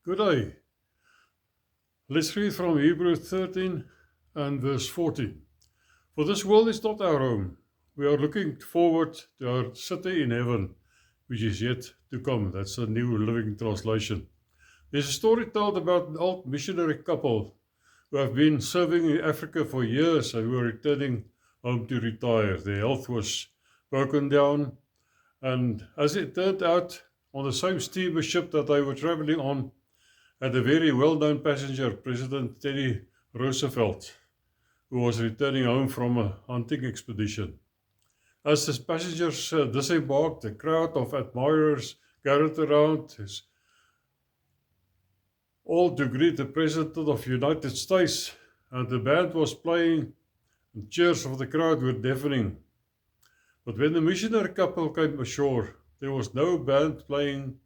Good day. Let's read from Hebrews 13 and verse 14. For this world is not our home. We are looking forward to our city in heaven, which is yet to come. That's a New Living Translation. There's a story told about an old missionary couple who have been serving in Africa for years and who are returning home to retire. Their health was broken down, and as it turned out, on the same steamer ship that they were traveling on, had a very well-known passenger, President Teddy Roosevelt, who was returning home from a hunting expedition. As the passengers disembarked, a crowd of admirers gathered around, all to greet the President of the United States, and the band was playing, and cheers of the crowd were deafening. But when the missionary couple came ashore, there was no band playing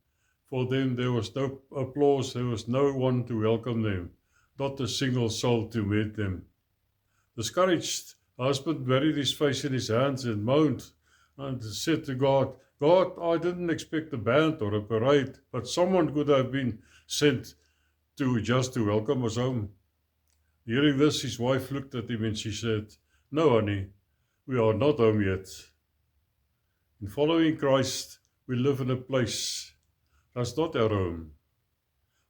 for them, there was no applause, there was no one to welcome them, not a single soul to meet them. Discouraged, the husband buried his face in his hands and moaned and said to God, God, I didn't expect a band or a parade, but someone could have been sent just to welcome us home. Hearing this, his wife looked at him and she said, No, honey, we are not home yet. In following Christ, we live in a place that's not our home.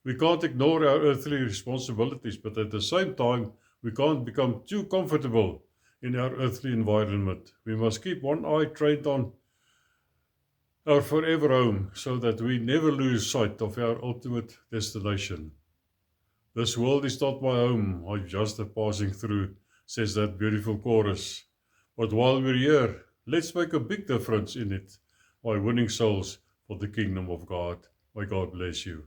We can't ignore our earthly responsibilities, but at the same time, we can't become too comfortable in our earthly environment. We must keep one eye trained on our forever home so that we never lose sight of our ultimate destination. This world is not my home, I'm just a passing through, says that beautiful chorus. But while we're here, let's make a big difference in it by winning souls for the kingdom of God. May God bless you.